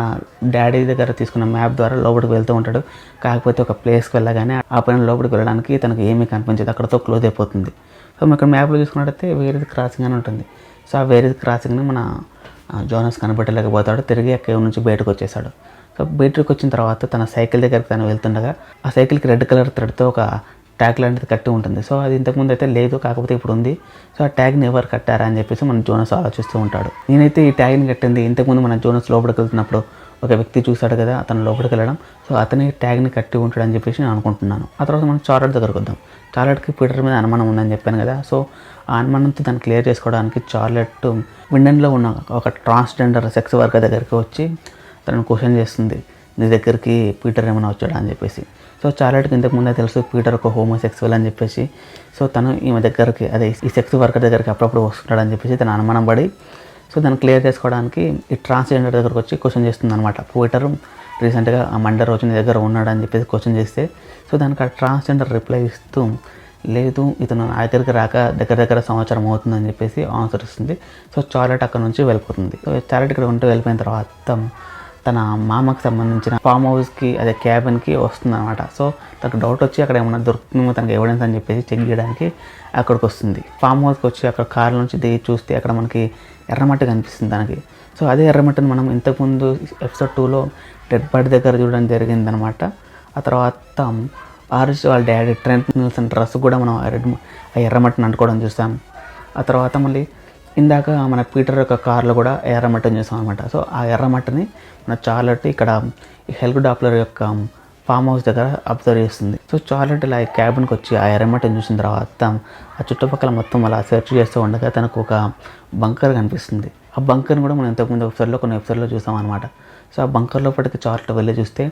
డాడీ దగ్గర తీసుకున్న మ్యాప్ ద్వారా లోపలికి వెళ్తూ ఉంటాడు. కాకపోతే ఒక ప్లేస్కి వెళ్ళగానే ఆ పైన లోపలికి వెళ్ళడానికి తనకు ఏమీ కనిపించదు, అక్కడతో క్లోజ్ అయిపోతుంది. సో మనం ఇక్కడ మ్యాప్లో చూసుకున్నట్టయితే వేరేది క్రాసింగ్ అని ఉంటుంది. సో ఆ వేరేది క్రాసింగ్ని మన జోనస్ కనిపెట్టలేకపోతాడు. తిరిగి ఆ కేవ్ నుంచి బయటకు వచ్చేసాడు. సో బయటకు వచ్చిన తర్వాత తన సైకిల్ దగ్గరికి తను వెళ్తుండగా ఆ సైకిల్కి రెడ్ కలర్ థ్రెడ్తో ఒక ట్యాగ్ లాంటిది కట్టి ఉంటుంది. సో అది ఇంతకుముందు అయితే లేదు, కాకపోతే ఇప్పుడు ఉంది. సో ఆ ట్యాగ్ని ఎవరు కట్టారా అని చెప్పేసి మన జోనస్ ఆలోచిస్తూ ఉంటాడు. నేనైతే ఈ ట్యాగ్ని కట్టింది ఇంతకుముందు మన జోనస్ లోపలికి వెళ్తున్నప్పుడు ఒక వ్యక్తి చూశాడు కదా అతను లోపలికి వెళ్ళడం, సో అతని ట్యాగ్ని కట్టి ఉంటాడని చెప్పేసి నేను అనుకుంటున్నాను. ఆ తర్వాత మనం చార్లెట్ దగ్గరకు వద్దాం. చార్లెట్కి పీటర్ మీద అనుమానం ఉందని చెప్పాను కదా. సో ఆ అనుమానంతో దాన్ని క్లియర్ చేసుకోవడానికి చార్లెట్ విండన్లో ఉన్న ఒక ట్రాన్స్జెండర్ సెక్స్ వర్కర్ దగ్గరికి వచ్చి తనను క్వశ్చన్ చేస్తుంది, నీ దగ్గరికి పీటర్ ఏమైనా వచ్చాడా అని చెప్పేసి. సో చార్లెట్కి ఇంతకు ముందే తెలుసు పీటర్ ఒక హోమోసెక్సువల్ అని చెప్పేసి. సో తను ఈమె దగ్గరికి అదే ఈ సెక్స్ వర్కర్ దగ్గరికి అప్పుడప్పుడు వస్తున్నాడని చెప్పేసి తను అనుమానం పడి సో దాన్ని క్లియర్ చేసుకోవడానికి ఈ ట్రాన్స్జెండర్ దగ్గరకు వచ్చి క్వశ్చన్ చేస్తుంది అనమాట. పీటర్ రీసెంట్గా ఆ మండే రోజు నీ దగ్గర ఉన్నాడని చెప్పేసి క్వశ్చన్ చేస్తే సో దానికి ఆ ట్రాన్స్జెండర్ రిప్లై ఇస్తూ లేదు ఇతను నా దగ్గరికి రాక దగ్గర సంవత్సరం అవుతుందని చెప్పేసి ఆన్సర్ ఇస్తుంది. సో చార్లెట్ అక్కడ నుంచి వెళ్ళిపోతుంది. సో చార్లెట్ ఇక్కడ ఉంటూ వెళ్ళిపోయిన తర్వాత తన మామకు సంబంధించిన ఫామ్ హౌస్కి అదే క్యాబిన్కి వస్తుంది అనమాట. సో తనకు డౌట్ వచ్చి అక్కడ ఏమైనా దొరుకుతుందో తనకు ఎవిడెన్స్ అని చెప్పేసి చెక్ చేయడానికి అక్కడికి వస్తుంది. ఫామ్ హౌస్కి వచ్చి అక్కడ కార్ నుంచి దిగి చూస్తే అక్కడ మనకి ఎర్రమట్టి కనిపిస్తుంది తనకి. సో అదే ఎర్రమట్టిని మనం ఇంతకుముందు ఎపిసోడ్ 2లో డెడ్ బాడీ దగ్గర చూడడం జరిగిందనమాట. ఆ తర్వాత ఆర్ఎస్ వాళ్ళ డాడీ ట్రెంట్ నిల్సన్ డ్రెస్ కూడా మనం ఆ ఎర్రమట్టిని అంటుకోవడం చూస్తాం. ఆ తర్వాత మళ్ళీ ఇందాక మన పీటర్ యొక్క కార్లో కూడా ఎర్రమట్టిని చూస్తాం అనమాట. సో ఆ ఎర్రమట్టిని మన చార్లెట్ ఇక్కడ హెల్క్ డాప్లర్ యొక్క ఫామ్ హౌస్ దగ్గర అబ్జర్వ్ చేస్తుంది. సో చార్లెట్ ఇలా క్యాబిన్కి వచ్చి ఆ ఎర్రమట్టిని చూసిన తర్వాత ఆ చుట్టుపక్కల మొత్తం అలా సెర్చ్ చేస్తూ ఉండగా తనకు ఒక బంకర్ కనిపిస్తుంది. ఆ బంకర్ని కూడా మనం ఇంతకుముందు కొన్ని ఎపిసోడ్లో చూసాం అనమాట. సో ఆ బంకర్ లోపలికి చార్లెట్ వెళ్ళి చూస్తే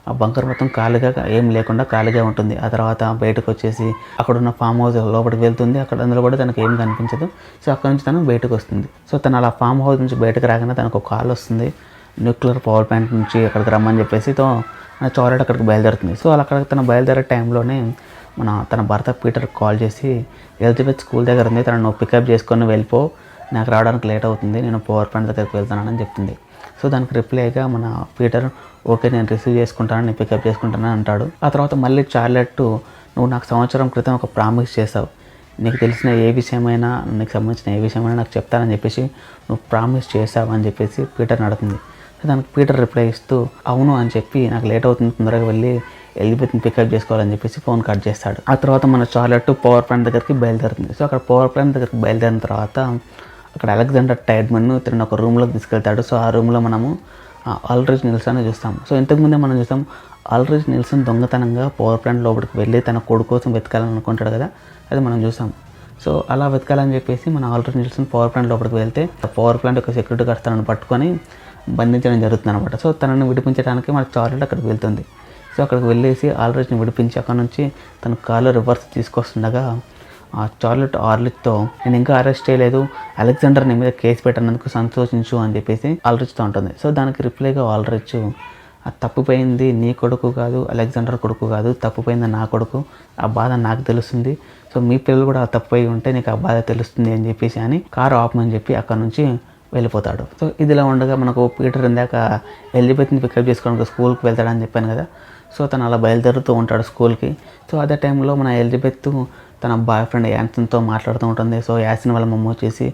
ఆ బంకర్ మొత్తం ఖాళీగా ఏం లేకుండా ఖాళీగా ఉంటుంది. ఆ తర్వాత బయటకు వచ్చేసి అక్కడున్న ఫామ్ హౌస్ లోపలికి వెళ్తుంది. అక్కడ అందులో కూడా తనకు ఏం కనిపించదు. సో అక్కడ నుంచి తను బయటకు వస్తుంది. సో తను అలా ఫామ్ హౌస్ నుంచి బయటకు రాగానే తనకు ఒక కాల్ వస్తుంది, న్యూక్లియర్ పవర్ ప్లాంట్ నుంచి అక్కడికి రమ్మని చెప్పేసి. తో చార్లెట్ అక్కడికి బయలుదేరుతుంది. సో అలా అక్కడికి తన బయలుదేరే టైంలోనే తన భర్త పీటర్కి కాల్ చేసి ఎలిజబెత్ స్కూల్ దగ్గర ఉంది, తనను పికప్ చేసుకొని వెళ్ళిపో, నాకు రావడానికి లేట్ అవుతుంది, నేను పవర్ ప్లాంట్ దగ్గరికి వెళ్తానని చెప్తుంది. సో దానికి రిప్లైగా మన పీటర్ ఓకే నేను రిసీవ్ చేసుకుంటాను, నేను పికప్ చేసుకుంటానని అంటాడు. ఆ తర్వాత మళ్ళీ చార్లెట్ నువ్వు నాకు సంవత్సరం క్రితం ఒక ప్రామిస్ చేసావు, నీకు తెలిసిన ఏ విషయమైనా నీకు సంబంధించిన ఏ విషయమైనా నాకు చెప్తానని చెప్పేసి నువ్వు ప్రామిస్ చేసావు అని చెప్పేసి పీటర్ని అడుగుతుంది. సో దానికి పీటర్ రిప్లై ఇస్తూ అవును అని చెప్పి నాకు లేట్ అవుతుంది, తొందరగా వెళ్ళి ఎలిజబెత్ని పికప్ చేసుకోవాలని చెప్పేసి ఫోన్ కట్ చేస్తాడు. ఆ తర్వాత మన చార్లెట్ పవర్ ప్లాంట్ దగ్గరికి బయలుదేరుతుంది. సో అక్కడ పవర్ ప్లాంట్ దగ్గరికి బయలుదేరిన తర్వాత అక్కడ అలెగ్జాండర్ టైడ్మన్ తిరిగిన ఒక రూమ్లోకి తీసుకెళ్తాడు. సో ఆ రూమ్లో మనము ఆల్డ్రిచ్ నిల్సన్ చూస్తాం. సో ఇంతకుముందే మనం చూస్తాం ఆల్డ్రిచ్ నిల్సన్ దొంగతనంగా పవర్ ప్లాంట్ లోపలికి వెళ్ళి తన కొడుకు కోసం వెతకాలని అనుకుంటాడు కదా, అది మనం చూసాం. సో అలా వెతకాలని చెప్పేసి మన ఆల్డ్రిచ్ నిల్సన్ పవర్ ప్లాంట్ లోపలికి వెళ్తే పవర్ ప్లాంట్ యొక్క సెక్యూరిటీ గార్డ్స్ తనను పట్టుకొని బంధించడం జరుగుతుంది అనమాట. సో తనను విడిపించడానికి మన చార్లెట్ అక్కడికి వెళ్తుంది. సో అక్కడికి వెళ్ళేసి ఆల్డ్రిచ్ని విడిపించి అక్కడ నుంచి తన కారు రివర్స్ తీసుకొస్తుండగా చార్లెట్ ఆర్లిచ్తో నేను ఇంకా అరెస్ట్ చేయలేదు, అలెగ్జాండర్ నీ మీద కేసు పెట్టినందుకు సంతోషించు అని చెప్పేసి ఆల్రిచ్తో ఉంటుంది. సో దానికి రిప్లైగా ఆల్రిచ్ తప్పిపోయింది నీ కొడుకు కాదు, అలెగ్జాండర్ కొడుకు కాదు, తప్పిపోయింది నా కొడుకు, ఆ బాధ నాకు తెలుస్తుంది. సో మీ పిల్లలు కూడా తప్పిపోయి ఉంటే నీకు ఆ బాధ తెలుస్తుంది అని చెప్పేసి అని కారు ఆపమని చెప్పి అక్కడ నుంచి వెళ్ళిపోతాడు. సో ఇదిలా ఉండగా మనకు పీటర్ ఇందాక ఎలిజబెత్ని పికప్ చేసుకోవడానికి స్కూల్కి వెళ్తాడని చెప్పాను కదా. సో తను అలా బయలుదేరుతూ ఉంటాడు స్కూల్కి. సో అదే టైంలో మన ఎలిజబెత్ తన బాయ్ ఫ్రెండ్ యాసిన్తో మాట్లాడుతూ ఉంటుంది. సో యాసిన్ వాళ్ళ అమ్మ వచ్చేసి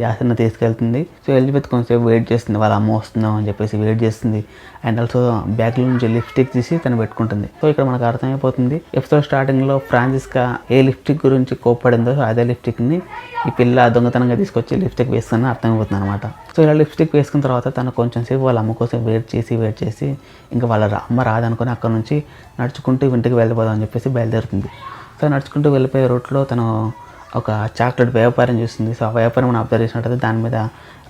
యాసిన్ని తీసుకెళ్తుంది. సో ఎలిజబెత్ కొంచెంసేపు వెయిట్ చేస్తుంది, వాళ్ళ అమ్మ వస్తుందో అని చెప్పేసి వెయిట్ చేస్తుంది. అండ్ ఆల్సో బ్యాగ్లో నుంచి లిప్స్టిక్ తీసి తను పెట్టుకుంటుంది. సో ఇక్కడ మనకు అర్థమైపోతుంది ఎపిసోడ్ స్టార్టింగ్లో ఫ్రాన్సిస్కా ఏ లిప్స్టిక్ గురించి కోప్పడిందో అదే లిప్స్టిక్ని ఈ పిల్ల దొంగతనంగా తీసుకొచ్చి లిప్స్టిక్ వేస్తుందని అర్థమైపోతుంది అనమాట. సో ఇలా లిప్స్టిక్ వేసుకున్న తర్వాత తను కొంచెం సేపు వాళ్ళ అమ్మ కోసం వెయిట్ చేసి ఇంకా వాళ్ళ అమ్మ రాదనుకొని అక్కడ నుంచి నడుచుకుంటూ ఇంటికి వెళ్ళిపోదాం అని చెప్పేసి బయలుదేరుతుంది. సో నడుచుకుంటూ వెళ్ళిపోయే రూట్లో తను ఒక చాక్లెట్ వ్యాపారం చూస్తుంది. సో ఆ వ్యాపారం మనం అబ్జర్వ్ చేసినట్టయితే దాని మీద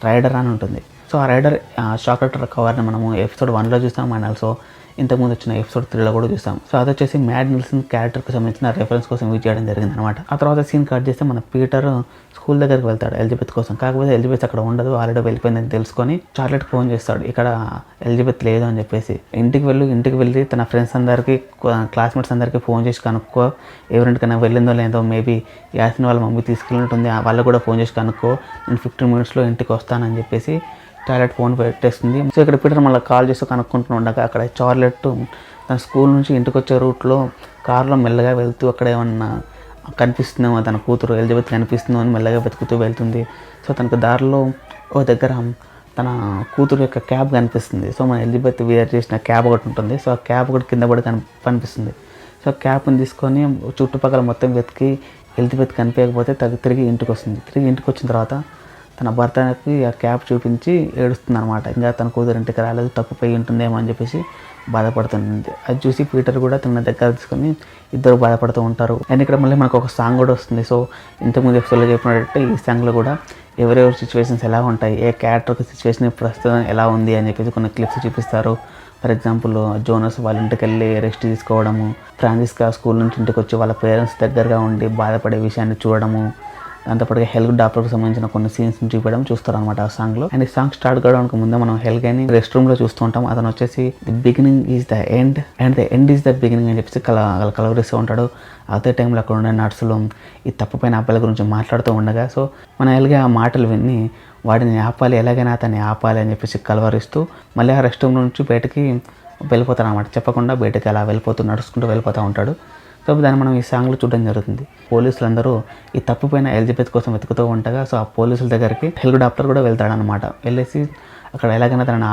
రైడర్ అని ఉంటుంది. సో ఆ రైడర్ చాక్లెట్ కవర్ని మనము ఎపిసోడ్ 1లో చూస్తాం అండ్ ఆల్సో ఇంతకుముందు వచ్చిన ఎపిసోడ్ 3లో కూడా చూస్తాం. సో అది వచ్చేసి మ్యాడ్ నిల్సన్ క్యారెక్టర్కి సంబంధించిన రెఫరెన్స్ కోసం యూజ్ చేయడం జరిగింది అనమాట. ఆ తర్వాత సీన్ కట్ చేస్తే మన పీటర్ స్కూల్ దగ్గరికి వెళ్తాడు ఎలిజబెత్ కోసం. కాకపోతే ఎలిజబెత్ అక్కడ ఉండదు, ఆల్రెడీ వెళ్ళిపోయిందని తెలుసుకొని చార్లెట్ ఫోన్ చేస్తాడు ఇక్కడ ఎలిజబెత్ లేదు అని చెప్పేసి. ఇంటికి వెళ్ళి తన ఫ్రెండ్స్ అందరికీ క్లాస్మేట్స్ అందరికీ ఫోన్ చేసి కనుక్కో, ఎవరింటికైనా వెళ్ళిందో లేదో, మేబీ యాసిన్ వాళ్ళ మమ్మీ తీసుకెళ్ళినట్టుంది, వాళ్ళకు కూడా ఫోన్ చేసి కనుక్కో, నేను 15 minutesలో ఇంటికి వస్తానని చెప్పేసి చార్లెట్ ఫోన్ పెట్టేస్తుంది. సో ఇక్కడ పీటర్ మళ్ళీ కాల్ చేస్తూ కనుక్కుంటూ ఉండగా అక్కడ చార్లెట్ తన స్కూల్ నుంచి ఇంటికి వచ్చే రూట్లో కార్లో మెల్లగా వెళ్తూ అక్కడ ఏమన్నా కనిపిస్తుందేమో, తన కూతురు ఎలిజబెత్ కనిపిస్తుందో అని మెల్లగా వెతుకుతూ వెళ్తుంది. సో తనకు దారిలో ఓ దగ్గర తన కూతురు యొక్క క్యాబ్ కనిపిస్తుంది. సో మన ఎలిజబెత్ వేర్ చేసిన క్యాబ్ ఒకటి ఉంటుంది. సో ఆ క్యాబ్ ఒకటి కింద పడి కనిపిస్తుంది. సో క్యాబ్ని తీసుకొని చుట్టుపక్కల మొత్తం వెతికి ఎలిజబెత్ కనిపించకపోతే తిరిగి ఇంటికి వస్తుంది. తిరిగి ఇంటికి వచ్చిన తర్వాత తన భర్తకి ఆ క్యాబ్ చూపించి ఏడుస్తుంది అనమాట. ఇంకా తన కూతురు ఇంటికి రాలేదు, తప్పిపోయి ఉంటుందేమో అని చెప్పేసి బాధపడుతుంది. అది చూసి పీటర్ కూడా తన దగ్గర తీసుకొని ఇద్దరు బాధపడుతూ ఉంటారు. అండ్ ఇక్కడ మళ్ళీ మనకు ఒక సాంగ్ కూడా వస్తుంది. సో ఇంతకుముందు ఎపిసోడ్లో చెప్పినట్టు ఈ సాంగ్లో కూడా ఎవరెవరి సిచ్యువేషన్స్ ఎలా ఉంటాయి, ఏ క్యారెక్టర్కి సిచ్యువేషన్ ప్రస్తుతం ఎలా ఉంది అని చెప్పేసి కొన్ని క్లిప్స్ చూపిస్తారు. ఫర్ ఎగ్జాంపుల్ జోనస్ వాళ్ళ ఇంటికి వెళ్ళి రెస్ట్ తీసుకోవడము, ఫ్రాన్సిస్కా స్కూల్ నుంచి ఇంటికి వచ్చి వాళ్ళ పేరెంట్స్ దగ్గరగా ఉండి బాధపడే విషయాన్ని చూడడము, దాంతోపాటుగా హెల్త్ డాక్టర్కి సంబంధించిన కొన్ని సీన్స్ చూపించడం చూస్తారు అనమాట ఆ సాంగ్లో. అండ్ ఈ సాంగ్ స్టార్ట్ కావడానికి ముందే మనం హెల్గాని రెస్ట్ రూమ్లో చూస్తూ ఉంటాం. అతను వచ్చేసి the beginning is the end and the end is the beginning అని చెప్పేసి కలవరిస్తూ ఉంటాడు. అదే టైంలో అక్కడ ఉండే నర్సులు ఈ తప్పుపైన అబ్బాయిల గురించి మాట్లాడుతూ ఉండగా సో మన హెల్గా ఆ మాటలు విని వాడిని ఆపాలి, ఎలాగైనా అతన్ని ఆపాలి అని చెప్పేసి కలవరిస్తూ మళ్ళీ ఆ రెస్ట్ రూమ్ నుంచి బయటకి వెళ్ళిపోతాడు అనమాట. చెప్పకుండా బయటకి అలా నడుచుకుంటూ వెళ్ళిపోతూ ఉంటాడు. సో దాన్ని మనం ఈ సాంగ్లో చూడడం జరుగుతుంది. పోలీసులందరూ ఈ తప్పిపోయిన ఎలిజబెత్ కోసం వెతుకుతూ ఉండగా సో ఆ పోలీసుల దగ్గరికి హెల్త్ డాక్టర్ కూడా వెళ్తాడనమాట. వెళ్ళేసి అక్కడ ఎలాగైనా తనని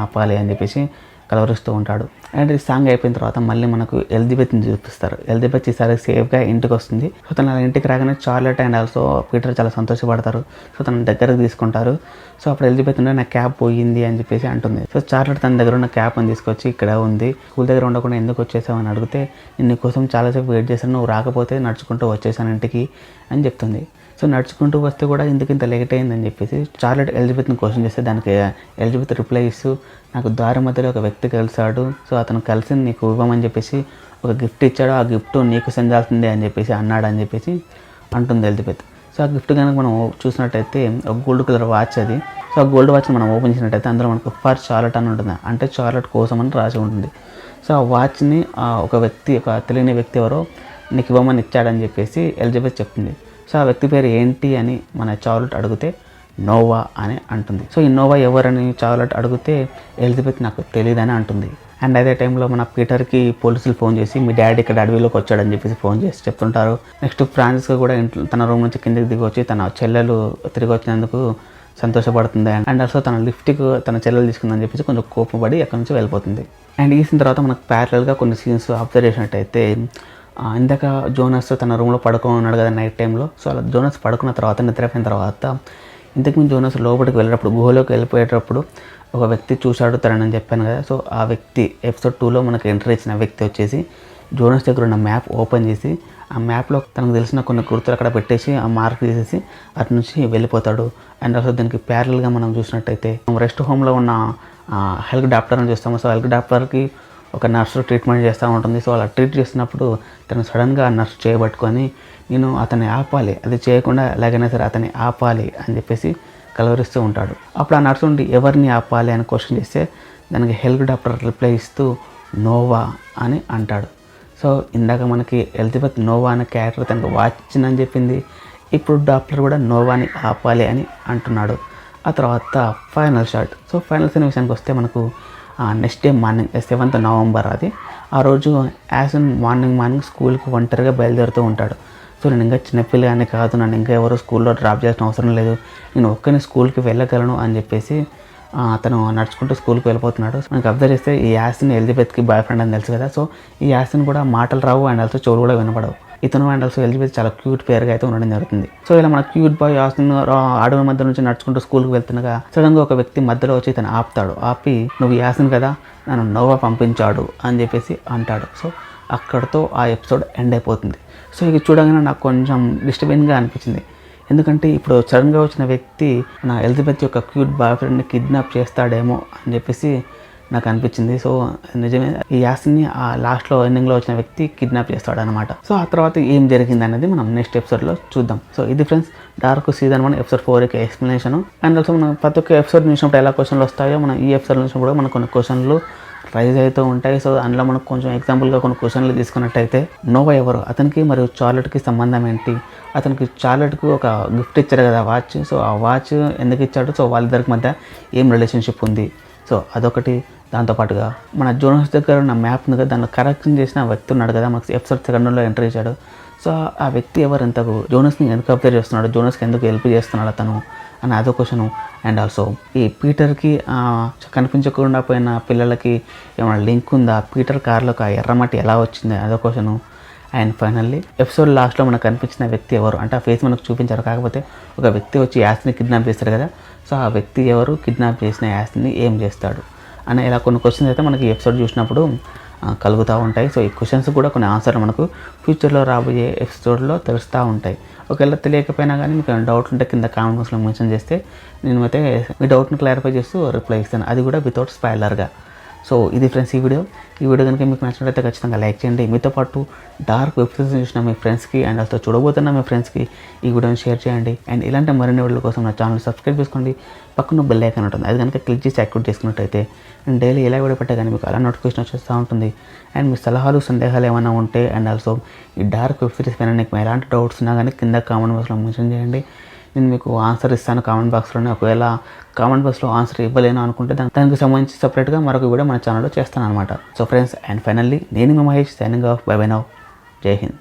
ఆపాలి అని చెప్పేసి కలవరిస్తూ ఉంటాడు. అండ్ ఈ సాంగ్ అయిపోయిన తర్వాత మళ్ళీ మనకు ఎలిజబెత్ని చూపిస్తారు. ఎలిజబెత్ ఈసారి సేఫ్గా ఇంటికి వస్తుంది. సో తన ఇంటికి రాగానే చార్లెట్ అండ్ ఆల్సో పీటర్ చాలా సంతోషపడతారు. సో తన దగ్గరకు తీసుకుంటారు. సో అప్పుడు ఎలిజబెత్ ఉంటే నా క్యాబ్ పోయింది అని చెప్పేసి అంటుంది. సో చార్లెట్ తన దగ్గర ఉన్న క్యాబ్ని తీసుకొచ్చి ఇక్కడ ఉంది, స్కూల్ దగ్గర ఉండకుండా ఎందుకు వచ్చేసావు అని అడిగితే నేను నీకోసం చాలాసేపు వెయిట్ చేశాను, నువ్వు రాకపోతే నడుచుకుంటూ వచ్చేసాను ఇంటికి అని చెప్తుంది. సో నడుచుకుంటూ వస్తే కూడా ఇంత లేట్ అయిందని చెప్పేసి చార్లెట్ ఎలిజబెత్ని క్వశ్చన్ చేస్తే దానికి ఎలిజబెత్ రిప్లై ఇస్తూ నాకు దారి మధ్యలో ఒక వ్యక్తి కలిశాడు, సో అతను కలిసి నీకు ఇవ్వమని చెప్పేసి ఒక గిఫ్ట్ ఇచ్చాడు, ఆ గిఫ్ట్ నీకు చెందాల్సిందే అని చెప్పేసి అన్నాడు అని చెప్పేసి అంటుంది ఎలిజబెత్. సో ఆ గిఫ్ట్ కనుక మనం చూసినట్టయితే ఒక గోల్డ్ కలర్ వాచ్ అది. సో ఆ గోల్డ్ వాచ్ని మనం ఓపెన్ చేసినట్టయితే అందులో మనకు ఫర్ చార్లెట్ అని ఉంటుంది, అంటే చార్లెట్ కోసం అని రాసి ఉంటుంది. సో ఆ వాచ్ని ఒక తెలియని వ్యక్తి ఎవరో నీకు ఇవ్వమని ఇచ్చాడని చెప్పేసి ఎలిజబెత్ చెప్తుంది. సో ఆ వ్యక్తి పేరు ఏంటి అని మన చార్లెట్ అడిగితే నోవా అని అంటుంది. సో ఈ నోవా ఎవరని చార్లెట్ అడిగితే ఎలిజబెత్ నాకు తెలియదని అంటుంది. అండ్ అదే టైంలో మన పీటర్కి పోలీసులు ఫోన్ చేసి మీ డాడీ ఇక్కడ అడవిలోకి వచ్చాడని చెప్పేసి ఫోన్ చేసి చెప్తుంటారు. నెక్స్ట్ ఫ్రాన్సిస్కా కూడా తన రూమ్ నుంచి కిందకి దిగి వచ్చి తన చెల్లెలు తిరిగి వచ్చినందుకు సంతోషపడుతుంది. అండ్ ఆల్సో తన లిఫ్ట్కి తన చెల్లెలు తీసుకుందని చెప్పేసి కొంచెం కోపపడి అక్కడి నుంచి వెళ్ళిపోతుంది. అండ్ ఈ సీన్ తర్వాత మనకు ప్యారలల్గా కొన్ని సీన్స్ అబ్జర్వ్ చేసినట్టయితే ఇందాక జోనస్ తన రూమ్లో పడుకొని ఉన్నాడు కదా నైట్ టైంలో. సో అలా జోనస్ పడుకున్న తర్వాత నిద్రపోయిన తర్వాత ఇంతకుముందు జోనస్ లోపలికి వెళ్ళేటప్పుడు గుహలోకి వెళ్ళిపోయేటప్పుడు ఒక వ్యక్తి చూశాడు తనని చెప్పాను కదా. సో ఆ వ్యక్తి ఎపిసోడ్ 2లో మనకు ఎంట్రీ ఇచ్చిన వ్యక్తి వచ్చేసి జోనస్ దగ్గర ఉన్న మ్యాప్ ఓపెన్ చేసి ఆ మ్యాప్లో తనకు తెలిసిన కొన్ని గుర్తులు అక్కడ పెట్టేసి ఆ మార్క్ తీసేసి అటు నుంచి వెళ్ళిపోతాడు. అండ్ అసలు దీనికి ప్యారల్గా మనం చూసినట్టయితే రెస్ట్ హోమ్లో ఉన్న హెల్త్ డాక్టర్ని చూస్తాము. సో హెల్త్ డాక్టర్కి ఒక నర్సు ట్రీట్మెంట్ చేస్తూ ఉంటుంది. సో అలా ట్రీట్ చేస్తున్నప్పుడు తను సడన్గా ఆ నర్సు చేయబట్టుకొని నేను అతన్ని ఆపాలి, అది చేయకుండా ఎలాగైనా సరే అతన్ని ఆపాలి అని చెప్పేసి కలవరిస్తూ ఉంటాడు. అప్పుడు ఆ నర్సు ఉండి ఎవరిని ఆపాలి అని క్వశ్చన్ చేస్తే దానికి హెల్త్ డాక్టర్ రిప్లై ఇస్తూ నోవా అని అంటాడు. సో ఇందాక మనకి ఎలిజబెత్ నోవా అనే క్యారెక్టర్ తనకు వాచిందని చెప్పింది, ఇప్పుడు డాక్టర్ కూడా నోవాని ఆపాలి అని అంటున్నాడు. ఆ తర్వాత final shot. So final scene విషయానికి వస్తే మనకు next day morning 7th November అది. ఆ రోజు యాసిన్ మార్నింగ్ స్కూల్కి ఒంటరిగా బయలుదేరుతూ ఉంటాడు. సో నేను ఇంకా చిన్నపిల్లగానే కాదు, నన్ను ఇంకా ఎవరో స్కూల్లో డ్రాప్ చేయాల్సిన అవసరం లేదు, నేను ఒక్కని స్కూల్కి వెళ్ళగలను అని చెప్పేసి అతను నడుచుకుంటూ స్కూల్కి వెళ్ళిపోతున్నాడు. మనకి అబ్జర్వ్ చేస్తే ఈ యాసిన్ ఎలిజబెత్కి బాయ్ ఫ్రెండ్ అని తెలుసు కదా. సో ఈ యాసిన్ కూడా మాటలు రావు అండ్ ఆల్సో చెవులు కూడా వినపడవు. ఇతను అండ్ ఆల్సో ఎలిజబెత్ చాలా క్యూట్ పేరుగా అయితే ఉండడం జరుగుతుంది. సో ఇలా మన క్యూట్ బాయ్ యాసిన్ అడవి మధ్య నుంచి నడుచుకుంటూ స్కూల్కి వెళ్తుండగా సడన్గా ఒక వ్యక్తి మధ్యలో వచ్చి ఇతను ఆపుతాడు. ఆపి నువ్వు యాసిన్ కదా, నన్ను నోవా పంపించాడు అని చెప్పేసి అంటాడు. సో అక్కడితో ఆ ఎపిసోడ్ ఎండ్ అయిపోతుంది. సో ఇది చూడగానే నాకు కొంచెం డిస్టర్బింగ్గా అనిపించింది. ఎందుకంటే ఇప్పుడు సడన్గా వచ్చిన వ్యక్తి నా ఎలిజబెత్ యొక్క క్యూట్ బాయ్ ఫ్రెండ్ని కిడ్నాప్ చేస్తాడేమో అని చెప్పేసి నాకు అనిపించింది. సో నిజమే, ఈ యాసిన్ని ఆ లాస్ట్లో ఎండింగ్లో వచ్చిన వ్యక్తి కిడ్నాప్ చేస్తాడు అనమాట. సో ఆ తర్వాత ఏం జరిగింది అనేది మనం నెక్స్ట్ ఎపిసోడ్లో చూద్దాం. సో ఇది friends dark season 1 Episode 4 explanation. And also మనం ప్రతి ఒక్క ఎపిసోడ్ చూసినప్పుడు ఎలా క్వశ్చన్లు వస్తాయో మనం ఈ ఎపిసోడ్ చూసినప్పుడు కూడా మనకు కొన్ని క్వశ్చన్లు రైజ్ అవుతూ ఉంటాయి. సో అందులో మనకు కొంచెం ఎగ్జాంపుల్గా కొన్ని క్వశ్చన్లు తీసుకున్నట్టయితే నోవా ఎవరు, అతనికి మరియు చార్లెట్కి సంబంధం ఏంటి, అతనికి చార్లెట్కు ఒక గిఫ్ట్ ఇచ్చారు కదా వాచ్, సో ఆ వాచ్ ఎందుకు ఇచ్చాడు, సో వాళ్ళిద్దరికి మధ్య ఏం రిలేషన్షిప్ ఉంది, సో అదొకటి. దాంతోపాటుగా మన జోనస్ దగ్గర ఉన్న మ్యాప్ ఉంది కదా, దాన్ని కరెక్షన్ చేసిన వ్యక్తి ఉన్నాడు కదా, మనకు ఎపిసోడ్ 2లో ఎంటర్ ఇచ్చాడు. సో ఆ వ్యక్తి ఎవరు, ఎంతకు జోనస్ని ఎందుకు అబ్జర్వ్ చేస్తున్నాడు, జోనస్కి ఎందుకు హెల్ప్ చేస్తున్నాడు అతను అని అదో క్వశ్చను. అండ్ ఆల్సో ఈ పీటర్కి కనిపించకుండా పోయిన పిల్లలకి ఏమైనా లింక్ ఉందా, పీటర్ కార్లోకి ఆ ఎర్రమట్టి ఎలా వచ్చింది అదో క్వశ్చను. అండ్ ఫైనల్లీ ఎపిసోడ్ లాస్ట్లో మనకు కనిపించిన వ్యక్తి ఎవరు అంటే ఆ ఫేస్ మనకు చూపించారు, కాకపోతే ఒక వ్యక్తి వచ్చి యాస్ని కిడ్నాప్ చేస్తాడు కదా, సో ఆ వ్యక్తి ఎవరు, కిడ్నాప్ చేసిన యాస్ని ఏం చేస్తాడు అని ఇలా కొన్ని క్వశ్చన్స్ అయితే మనకి ఎపిసోడ్ చూసినప్పుడు కలుగుతూ ఉంటాయి. సో ఈ క్వశ్చన్స్ కూడా కొన్ని ఆన్సర్లు మనకు ఫ్యూచర్లో రాబోయే ఎపిసోడ్లో తెలుస్తూ ఉంటాయి. ఒకవేళ తెలియకపోయినా కానీ మీకు డౌట్ ఉంటే కింద కామెంట్ బాక్స్లో మెన్షన్ చేస్తే నేను అయితే మీ డౌట్ని క్లారిఫై చేస్తూ రిప్లై ఇస్తాను, అది కూడా వితౌట్ స్పాయిలర్గా. సో ఇది ఫ్రెండ్స్ ఈ వీడియో కనుక మీకు నచ్చినట్లయితే ఖచ్చితంగా లైక్ చేయండి. మీతో పాటు డార్క్ వెబ్సైట్స్ చూసిన మీ ఫ్రెండ్స్కి అండ్ ఆల్సో చూడబోతున్న మీ ఫ్రెండ్స్కి ఈ వీడియోని షేర్ చేయండి. అండ్ ఇలాంటి మరిన్ని వీడియోల కోసం నా ఛానల్ సబ్స్క్రైబ్ చేసుకోండి. పక్కన బెల్ ఐకాన్ ఉంటుంది, అది కనుక క్లిక్ చేసి యాక్టివేట్ చేసుకున్నట్టయితే నేను డైలీ ఎలా వీడియో పెట్టే కానీ మీకు అలా నోటిఫికేషన్ వచ్చేస్తూ ఉంటుంది. అండ్ మీ సలహాలు సందేహాలు ఏమైనా ఉంటే అండ్ ఆల్సో ఈ డార్క్ వెబ్సైట్స్ పైన మీకు ఎలాంటి డౌట్స్ ఉన్నా కానీ కింద కామెంట్ బాక్స్లో మెన్షన్ చేయండి, నేను మీకు ఆన్సర్ ఇస్తాను కామెంట్ బాక్స్లోనే. ఒకవేళ కామెంట్ బాక్స్లో ఆన్సర్ ఇవ్వలేను అనుకుంటే దానికి సంబంధించి సపరేట్గా మరొక వీడియో మన ఛానల్లో చేస్తాను అనమాట. సో ఫ్రెండ్స్ అండ్ ఫైనల్లీ నేను మీ Mahesh signing off. Bye bye now. Jai Hind.